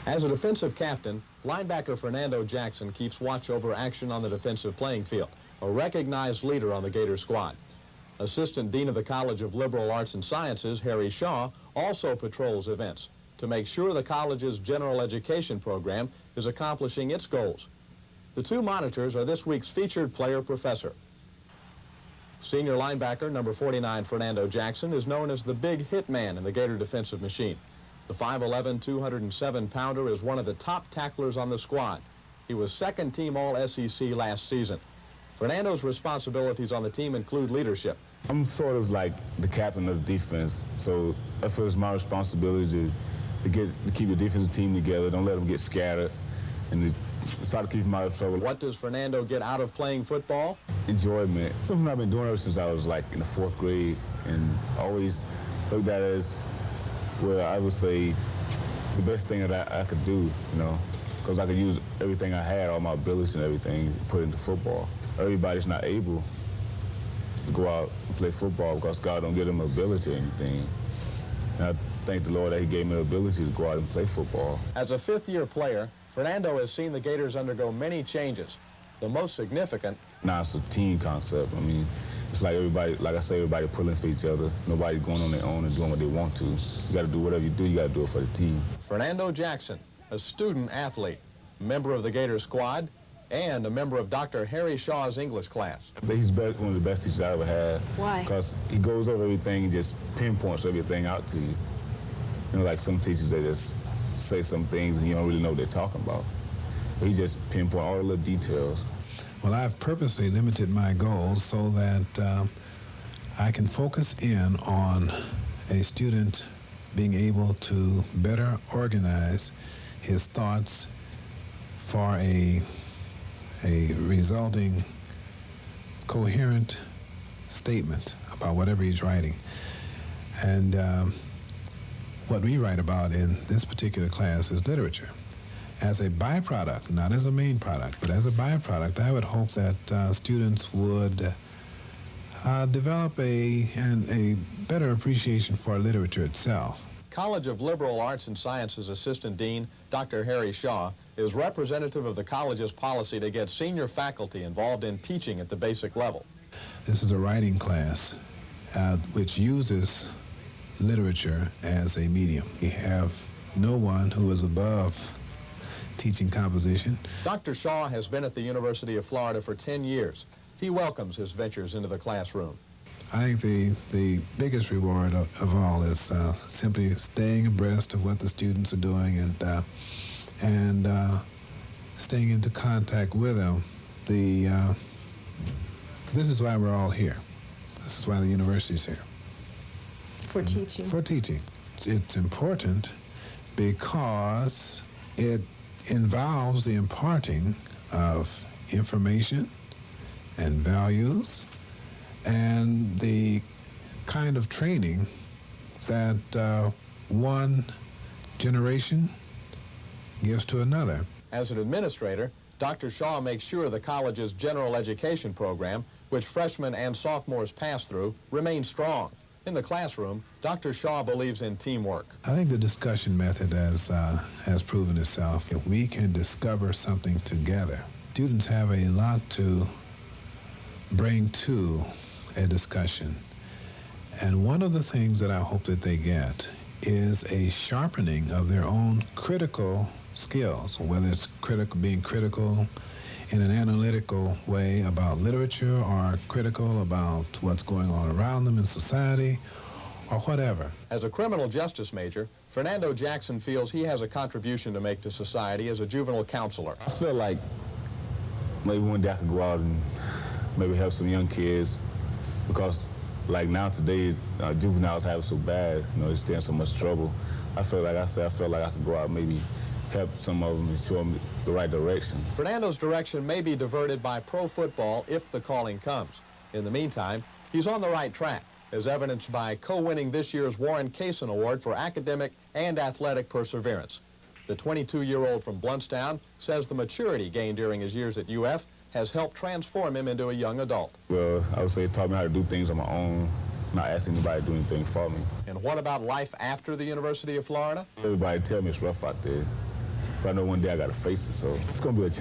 As a defensive captain, linebacker Fernando Jackson keeps watch over action on the defensive playing field, a recognized leader on the Gator squad. Assistant Dean of the College of Liberal Arts and Sciences, Harry Shaw, also patrols events to make sure the college's general education program is accomplishing its goals. The two monitors are this week's featured player professor. Senior linebacker number 49 Fernando Jackson is known as the big hit man in the Gator defensive machine. The 5'11", 207-pounder is one of the top tacklers on the squad. He was second team All-SEC last season. Fernando's responsibilities on the team include leadership. I'm sort of like the captain of the defense, so I feel it's my responsibility to keep the defensive team together, don't let them get scattered, and to try to keep them out of trouble. What does Fernando get out of playing football? Enjoyment. Something I've been doing ever since I was like in the 4th grade, and always looked at it as, well, I would say the best thing that I could do, you know, because I could use everything I had, all my abilities and everything, put into football. Everybody's not able to go out and play football because God don't give them ability or anything. And I thank the Lord that he gave me the ability to go out and play football. As a 5th-year player, Fernando has seen the Gators undergo many changes. The most significant. Now it's a team concept. I mean, it's like everybody, like I say, everybody pulling for each other. Nobody going on their own and doing what they want to. You got to do whatever you do, you got to do it for the team. Fernando Jackson, a student athlete, member of the Gator squad, and a member of Dr. Harry Shaw's English class. He's one of the best teachers I ever had. Why? Because he goes over everything and just pinpoints everything out to you. You know, like some teachers, they just say some things and you don't really know what they're talking about. But he just pinpoints all the little details. Well, I've purposely limited my goals so that I can focus in on a student being able to better organize his thoughts for a resulting coherent statement about whatever he's writing. And what we write about in this particular class is literature. As a byproduct, not as a main product, but as a byproduct, I would hope that students would develop a better appreciation for literature itself. College of Liberal Arts and Sciences Assistant Dean, Dr. Harry Shaw, is representative of the college's policy to get senior faculty involved in teaching at the basic level. This is a writing class which uses literature as a medium. We have no one who is above teaching composition. Dr. Shaw has been at the University of Florida for 10 years. He welcomes his ventures into the classroom. I think the biggest reward of all is simply staying abreast of what the students are doing and staying into contact with them. This is why we're all here. This is why the university's here. For teaching. For teaching. It's important because it involves the imparting of information and values and the kind of training that one generation gives to another. As an administrator, Dr. Shaw makes sure the college's general education program, which freshmen and sophomores pass through, remains strong. In the classroom, Dr. Shaw believes in teamwork. I think the discussion method has proven itself. If we can discover something together, students have a lot to bring to a discussion. And one of the things that I hope that they get is a sharpening of their own critical skills, whether it's being critical in an analytical way about literature or critical about what's going on around them in society or whatever. As a criminal justice major, Fernando Jackson feels he has a contribution to make to society as a juvenile counselor. I feel like maybe one day I could go out and maybe help some young kids because like now today, juveniles have it so bad, you know, they stay in so much trouble. I feel like I could go out and maybe help some of them and show them the right direction. Fernando's direction may be diverted by pro football if the calling comes. In the meantime, he's on the right track, as evidenced by co-winning this year's Warren Cason Award for academic and athletic perseverance. The 22-year-old from Bluntstown says the maturity gained during his years at UF has helped transform him into a young adult. Well, I would say it taught me how to do things on my own, not asking anybody to do anything for me. And what about life after the University of Florida? Everybody tell me it's rough out there. but I know one day I got to face it. So it's going to be a challenge.